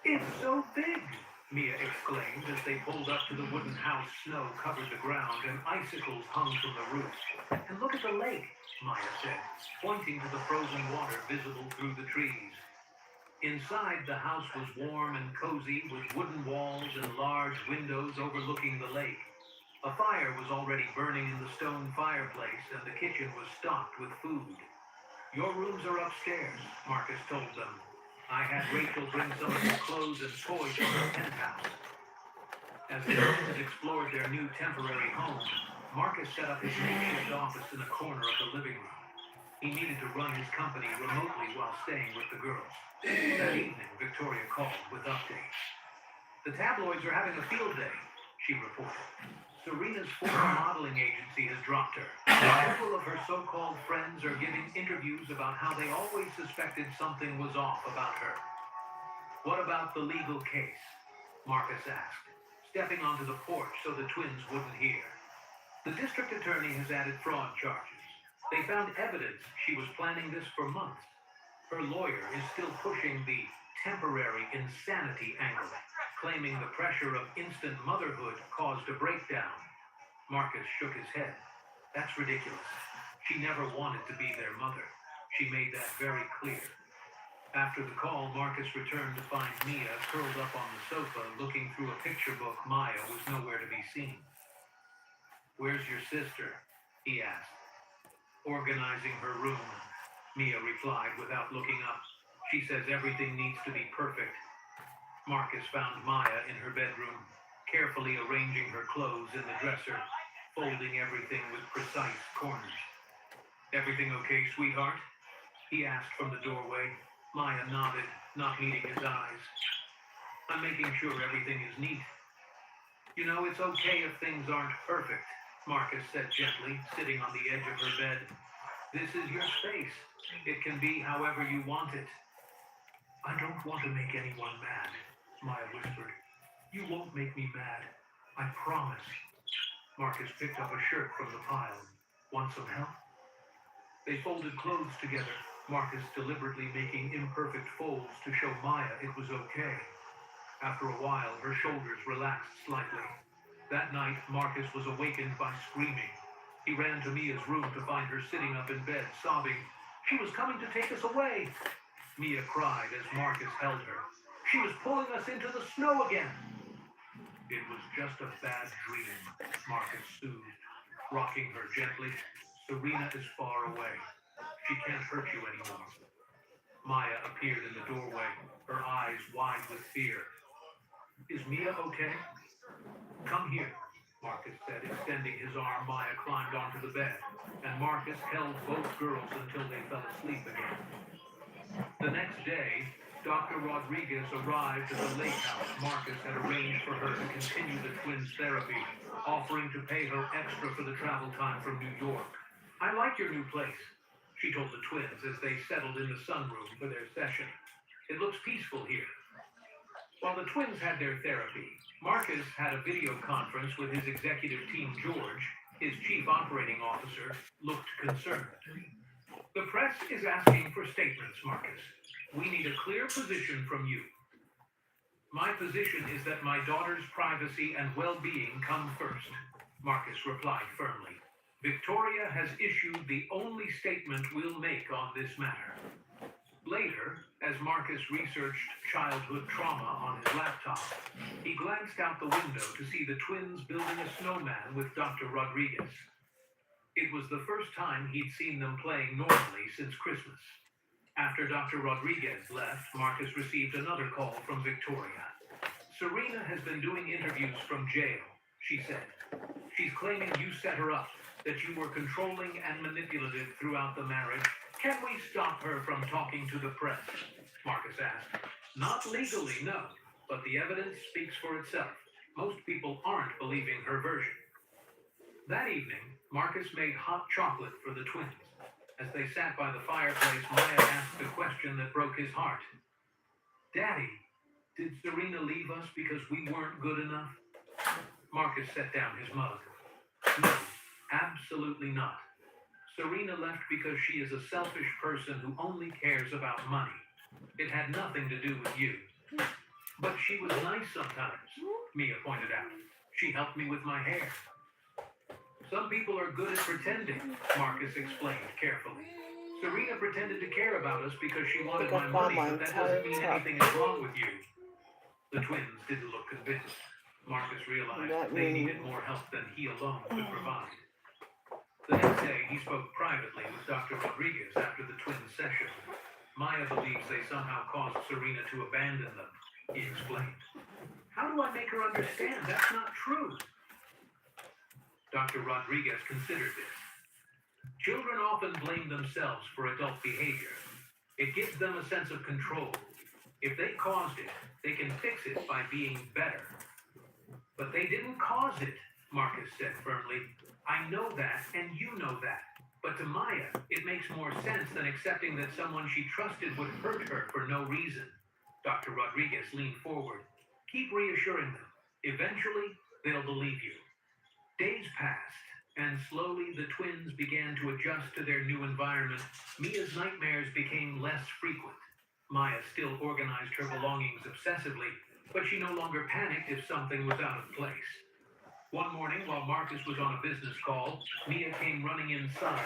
It's so big, Mia exclaimed as they pulled up to the wooden house. Snow covered the ground and icicles hung from the roof. And look at the lake, Maya said, pointing to the frozen water visible through the trees. Inside, the house was warm and cozy with wooden walls and large windows overlooking the lake. A fire was already burning in the stone fireplace and the kitchen was stocked with food. Your rooms are upstairs, Marcus told them. I had Rachel bring some of his clothes and toys from her penthouse. As the twins explored their new temporary home, Marcus set up his makeshift office in a corner of the living room. He needed to run his company remotely while staying with the girls. That evening, Victoria called with updates. The tabloids are having a field day, she reported. Serena's former modeling agency has dropped her. Several of her so-called friends are giving interviews about how they always suspected something was off about her. What about the legal case? Marcus asked, stepping onto the porch so the twins wouldn't hear. The district attorney has added fraud charges. They found evidence she was planning this for months. Her lawyer is still pushing the temporary insanity angle, claiming the pressure of instant motherhood caused a breakdown. Marcus shook his head. That's ridiculous. She never wanted to be their mother. She made that very clear. After the call, Marcus returned to find Mia curled up on the sofa looking through a picture book. Maya was nowhere to be seen. Where's your sister? He asked. Organizing her room, Mia replied without looking up. She says everything needs to be perfect. Marcus found Maya in her bedroom, carefully arranging her clothes in the dresser, folding everything with precise corners. Everything okay, sweetheart? he asked from the doorway. Maya nodded, not meeting his eyes. I'm making sure everything is neat. You know, it's okay if things aren't perfect, Marcus said gently, sitting on the edge of her bed. This is your space. It can be however you want it. I don't want to make anyone mad, Maya whispered. You won't make me mad. I promise. Marcus picked up a shirt from the pile. Want some help? They folded clothes together, Marcus deliberately making imperfect folds to show Maya it was okay. After a while, her shoulders relaxed slightly. That night, Marcus was awakened by screaming. He ran to Mia's room to find her sitting up in bed, sobbing. She was coming to take us away. Mia cried as Marcus held her. She was pulling us into the snow again. It was just a bad dream, Marcus soothed, rocking her gently. Serena is far away. She can't hurt you anymore. Maya appeared in the doorway, her eyes wide with fear. Is Mia okay? Come here, Marcus said, extending his arm. Maya climbed onto the bed, and Marcus held both girls until they fell asleep again. The next day, Dr. Rodriguez arrived at the lake house Marcus had arranged for her to continue the twins' therapy, offering to pay her extra for the travel time from New York. I like your new place, she told the twins as they settled in the sunroom for their session. It looks peaceful here. While the twins had their therapy, Marcus had a video conference with his executive team. George, his chief operating officer, looked concerned. The press is asking for statements, Marcus. We need a clear position from you. My position is that my daughter's privacy and well-being come first, Marcus replied firmly. Victoria has issued the only statement we'll make on this matter. Later, as Marcus researched childhood trauma on his laptop, he glanced out the window to see the twins building a snowman with Dr. Rodriguez. It was the first time he'd seen them playing normally since Christmas. After Dr. Rodriguez left, Marcus received another call from Victoria. Serena has been doing interviews from jail, she said. She's claiming you set her up, that you were controlling and manipulative throughout the marriage. Can we stop her from talking to the press? Marcus asked. Not legally, no, but the evidence speaks for itself. Most people aren't believing her version. That evening, Marcus made hot chocolate for the twins. As they sat by the fireplace, Maya asked a question that broke his heart. Daddy, did Serena leave us because we weren't good enough? Marcus set down his mug. No, absolutely not. Serena left because she is a selfish person who only cares about money. It had nothing to do with you. But she was nice sometimes, Mia pointed out. She helped me with my hair. Some people are good at pretending, Marcus explained carefully. Serena pretended to care about us because she wanted my money, but that doesn't mean anything is wrong with you. The twins didn't look convinced. Marcus realized they needed more help than he alone could provide. The next day, he spoke privately with Dr. Rodriguez after the twins' session. Maya believes they somehow caused Serena to abandon them, he explained. How do I make her understand that's not true? Dr. Rodriguez considered this. Children often blame themselves for adult behavior. It gives them a sense of control. If they caused it, they can fix it by being better. But they didn't cause it, Marcus said firmly. I know that, and you know that. But to Maya, it makes more sense than accepting that someone she trusted would hurt her for no reason. Dr. Rodriguez leaned forward. Keep reassuring them. Eventually, they'll believe you. Days passed, and slowly the twins began to adjust to their new environment. Mia's nightmares became less frequent. Maya still organized her belongings obsessively, but she no longer panicked if something was out of place. One morning, while Marcus was on a business call, Mia came running inside.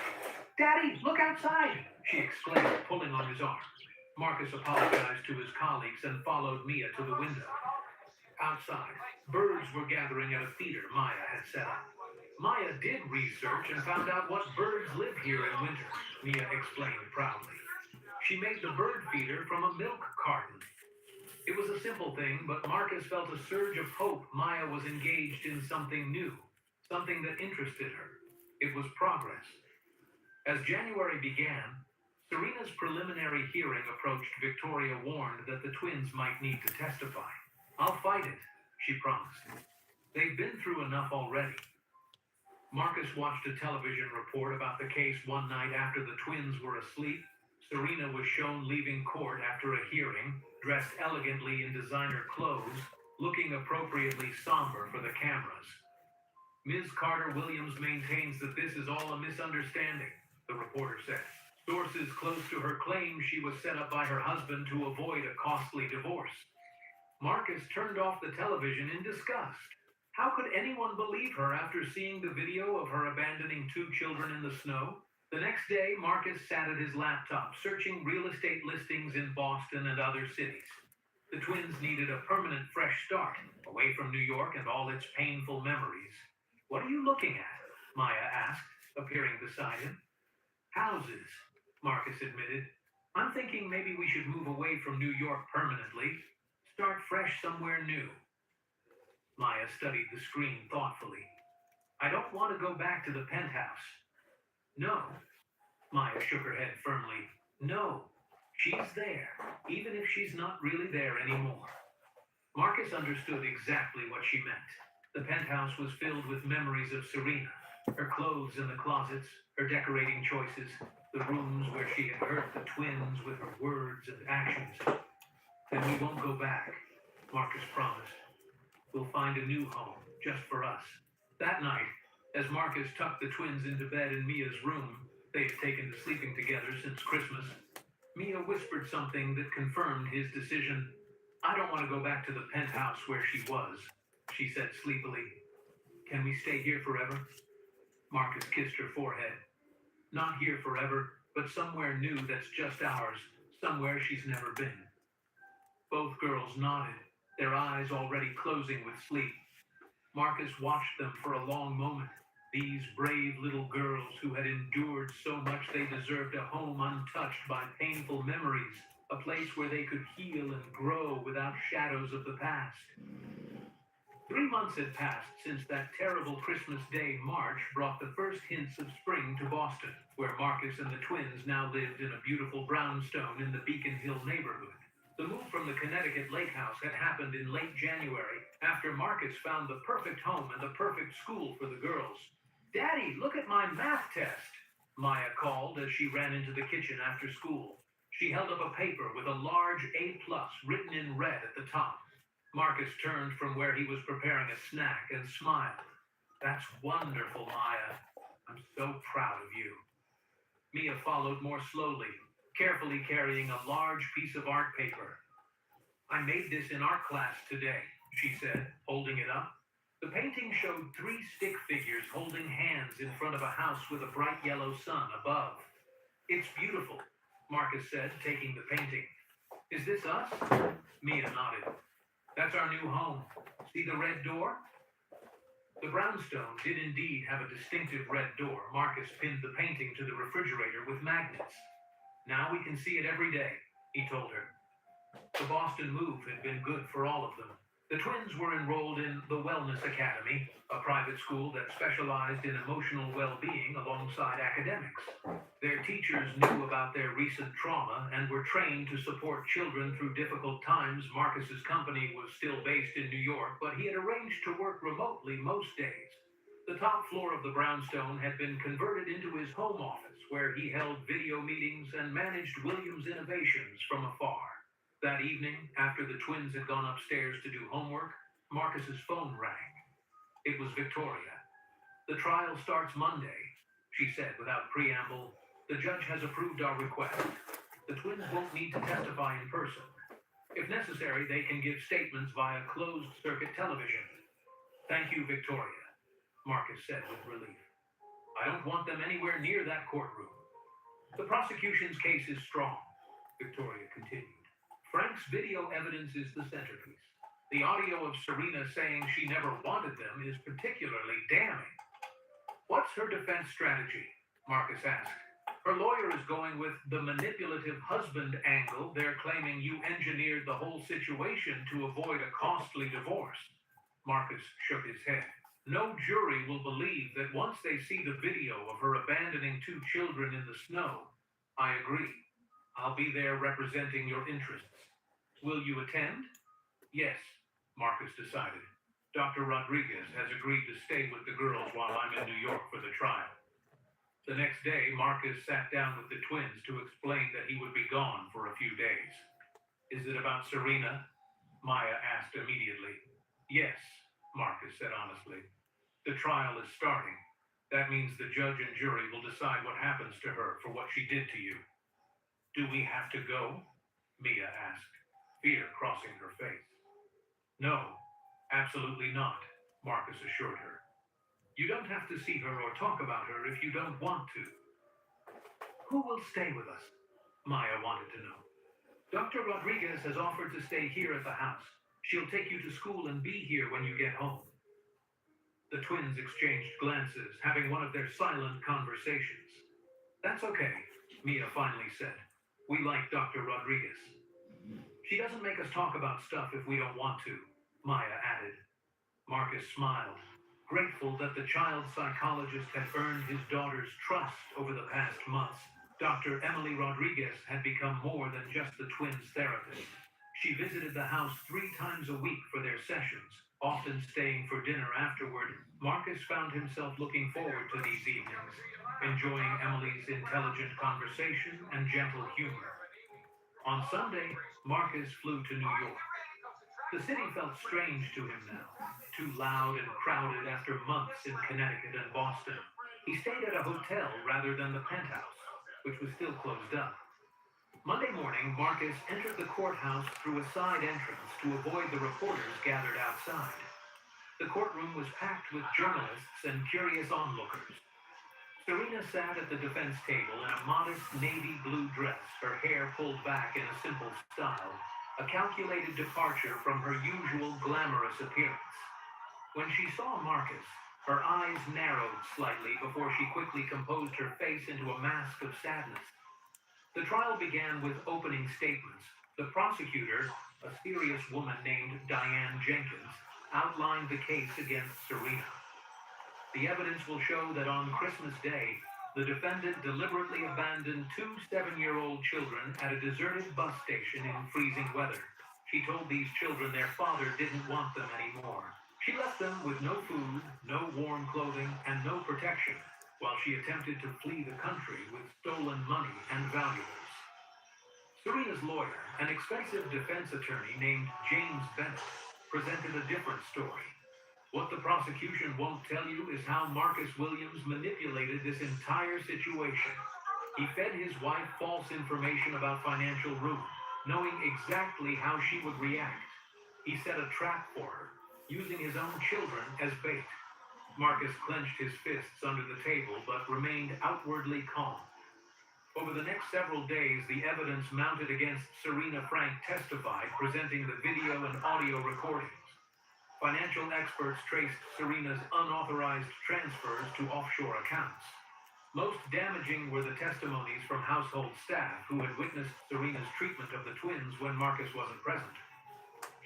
Daddy, look outside, she exclaimed, pulling on his arm. Marcus apologized to his colleagues and followed Mia to the window. Outside, birds were gathering at a feeder Maya had set up. Maya did research and found out what birds live here in winter, Mia explained proudly. She made the bird feeder from a milk carton. It was a simple thing, but Marcus felt a surge of hope Maya was engaged in something new, something that interested her. It was progress. As January began, Serena's preliminary hearing approached. Victoria warned that the twins might need to testify. I'll fight it, she promised. They've been through enough already. Marcus watched a television report about the case one night after the twins were asleep. Serena was shown leaving court after a hearing, dressed elegantly in designer clothes, looking appropriately somber for the cameras. Ms. Carter-Williams maintains that this is all a misunderstanding, the reporter said. Sources close to her claim she was set up by her husband to avoid a costly divorce. Marcus turned off the television in disgust. How could anyone believe her after seeing the video of her abandoning 2 children in the snow? The next day, Marcus sat at his laptop, searching real estate listings in Boston and other cities. The twins needed a permanent fresh start, away from New York and all its painful memories. What are you looking at? Maya asked, appearing beside him. Houses, Marcus admitted. I'm thinking maybe we should move away from New York permanently. Start fresh somewhere new. Maya studied the screen thoughtfully. I don't want to go back to the penthouse. No. Maya shook her head firmly. No. She's there, even if she's not really there anymore. Marcus understood exactly what she meant. The penthouse was filled with memories of Serena, her clothes in the closets, her decorating choices, the rooms where she had hurt the twins with her words and actions. Then we won't go back, Marcus promised. We'll find a new home, just for us. That night, as Marcus tucked the twins into bed in Mia's room, they had taken to sleeping together since Christmas, Mia whispered something that confirmed his decision. I don't want to go back to the penthouse where she was, she said sleepily. Can we stay here forever? Marcus kissed her forehead. Not here forever, but somewhere new that's just ours, somewhere she's never been. Both girls nodded, their eyes already closing with sleep. Marcus watched them for a long moment. These brave little girls who had endured so much they deserved a home untouched by painful memories, a place where they could heal and grow without shadows of the past. 3 months had passed since that terrible Christmas Day March brought the first hints of spring to Boston, where Marcus and the twins now lived in a beautiful brownstone in the Beacon Hill neighborhood. The move from the Connecticut lake house had happened in late January, after Marcus found the perfect home and the perfect school for the girls. Daddy, look at my math test, Maya called as she ran into the kitchen after school. She held up a paper with a large A+ written in red at the top. Marcus turned from where he was preparing a snack and smiled. That's wonderful, Maya. I'm so proud of you. Mia followed more slowly, carefully carrying a large piece of art paper. I made this in art class today, she said, holding it up. The painting showed 3 stick figures holding hands in front of a house with a bright yellow sun above. It's beautiful, Marcus said, taking the painting. Is this us? Mia nodded. That's our new home. See the red door? The brownstone did indeed have a distinctive red door. Marcus pinned the painting to the refrigerator with magnets. Now we can see it every day, he told her. The Boston move had been good for all of them. The twins were enrolled in the Wellness Academy, a private school that specialized in emotional well-being alongside academics. Their teachers knew about their recent trauma and were trained to support children through difficult times. Marcus's company was still based in New York, but he had arranged to work remotely most days. The top floor of the brownstone had been converted into his home office, where he held video meetings and managed Williams Innovations from afar. That evening, after the twins had gone upstairs to do homework, Marcus's phone rang. It was Victoria. The trial starts Monday, she said without preamble. The judge has approved our request. The twins won't need to testify in person. If necessary, they can give statements via closed-circuit television. Thank you, Victoria, Marcus said with relief. I don't want them anywhere near that courtroom. The prosecution's case is strong, Victoria continued. Frank's video evidence is the centerpiece. The audio of Serena saying she never wanted them is particularly damning. What's her defense strategy? Marcus asked. Her lawyer is going with the manipulative husband angle. They're claiming you engineered the whole situation to avoid a costly divorce. Marcus shook his head. No jury will believe that once they see the video of her abandoning 2 children in the snow. I agree. I'll be there representing your interests. Will you attend? Yes, Marcus decided. Dr. Rodriguez has agreed to stay with the girls while I'm in New York for the trial. The next day, Marcus sat down with the twins to explain that he would be gone for a few days. Is it about Serena? Maya asked immediately. Yes, Marcus said honestly. The trial is starting. That means the judge and jury will decide what happens to her for what she did to you. Do we have to go? Mia asked, fear crossing her face. No, absolutely not, Marcus assured her. You don't have to see her or talk about her if you don't want to. Who will stay with us? Maya wanted to know. Dr. Rodriguez has offered to stay here at the house. She'll take you to school and be here when you get home. The twins exchanged glances, having one of their silent conversations. That's okay, Mia finally said. We like Dr. Rodriguez. She doesn't make us talk about stuff if we don't want to, Maya added. Marcus smiled, grateful that the child psychologist had earned his daughter's trust over the past months. Dr. Emily Rodriguez had become more than just the twins' therapist. She visited the house 3 times a week for their sessions, often staying for dinner afterward. Marcus found himself looking forward to these evenings, enjoying Emily's intelligent conversation and gentle humor. On Sunday, Marcus flew to New York. The city felt strange to him now, too loud and crowded after months in Connecticut and Boston. He stayed at a hotel rather than the penthouse, which was still closed up. Monday morning, Marcus entered the courthouse through a side entrance to avoid the reporters gathered outside. The courtroom was packed with journalists and curious onlookers. Serena sat at the defense table in a modest navy blue dress, her hair pulled back in a simple style, a calculated departure from her usual glamorous appearance. When she saw Marcus, her eyes narrowed slightly before she quickly composed her face into a mask of sadness. The trial began with opening statements. The prosecutor, a serious woman named Diane Jenkins, outlined the case against Serena. The evidence will show that on Christmas Day, the defendant deliberately abandoned 2 7-year-old children at a deserted bus station in freezing weather. She told these children their father didn't want them anymore. She left them with no food, no warm clothing, and no protection, while she attempted to flee the country with stolen money and valuables. Serena's lawyer, an expensive defense attorney named James Bennett, presented a different story. What the prosecution won't tell you is how Marcus Williams manipulated this entire situation. He fed his wife false information about financial ruin, knowing exactly how she would react. He set a trap for her, using his own children as bait. Marcus clenched his fists under the table, but remained outwardly calm. Over the next several days, the evidence mounted against Serena Frank testified, presenting the video and audio recordings. Financial experts traced Serena's unauthorized transfers to offshore accounts. Most damaging were the testimonies from household staff who had witnessed Serena's treatment of the twins when Marcus wasn't present.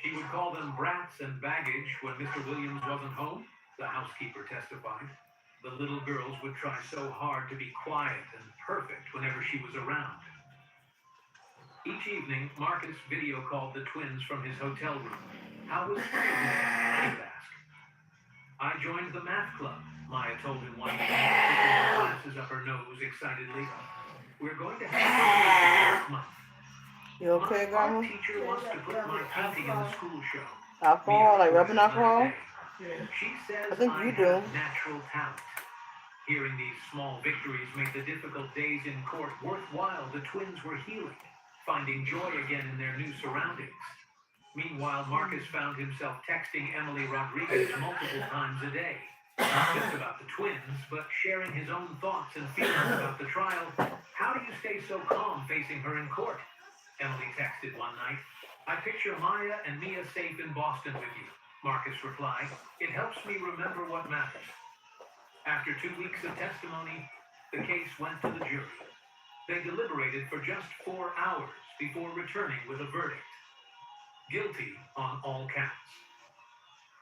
She would call them brats and baggage when Mr. Williams wasn't home, the housekeeper testified. The little girls would try so hard to be quiet and perfect whenever she was around. Each evening, Marcus video called the twins from his hotel room. How was school today? He would ask. I joined the math club, Maya told him one day, putting her glasses up her nose excitedly. We're going to have next month. You okay, My Grandma? art teacher wants to put my painting in the school show. Alcohol, like rubbing alcohol? She says I think you do. have natural talent. Hearing these small victories make the difficult days in court worthwhile, the twins were healing, finding joy again in their new surroundings. Meanwhile, Marcus found himself texting Emily Rodriguez multiple times a day. Not just about the twins, but sharing his own thoughts and feelings about the trial. How do you stay so calm facing her in court? Emily texted one night. I picture Maya and Mia safe in Boston with you, Marcus replied. It helps me remember what matters. After 2 weeks of testimony, the case went to the jury. They deliberated for just 4 hours before returning with a verdict. Guilty on all counts.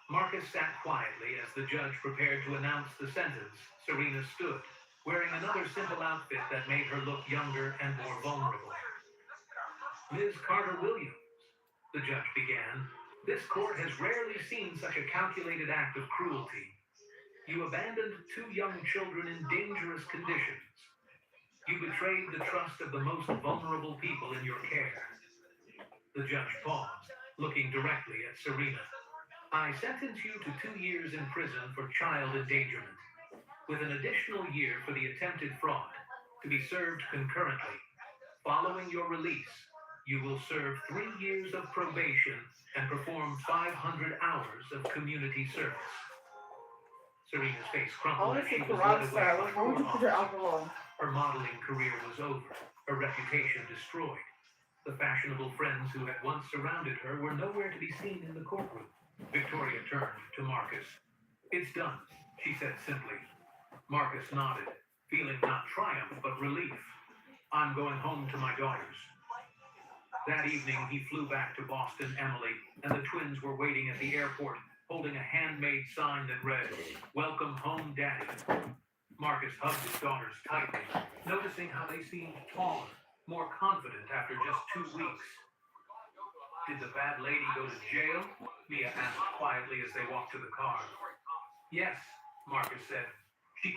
Marcus sat quietly as the judge prepared to announce the sentence. Serena stood, wearing another simple outfit that made her look younger and more vulnerable. Ms. Carter Williams, the judge began, this court has rarely seen such a calculated act of cruelty. You abandoned 2 young children in dangerous conditions. You betrayed the trust of the most vulnerable people in your care. The judge paused, looking directly at Serena. I sentence you to 2 years in prison for child endangerment, with an additional year for the attempted fraud, to be served concurrently. Following your release, you will serve 3 years of probation and perform 500 hours of community service. Serena's face I crumpled want as to she see was karate led away style. by Why would you court put your officers. alcohol? Her modeling career was over, her reputation destroyed. The fashionable friends who had once surrounded her were nowhere to be seen in the courtroom. Victoria turned to Marcus. It's done, she said simply. Marcus nodded, feeling not triumph but relief. I'm going home to my daughters. That evening, he flew back to Boston Emily, and the twins were waiting at the airport, holding a handmade sign that read, Welcome home, Daddy. Marcus hugged his daughters tightly, noticing how they seemed taller, more confident after just 2 weeks. Did the bad lady go to jail? Mia asked quietly as they walked to the car. Yes, Marcus said,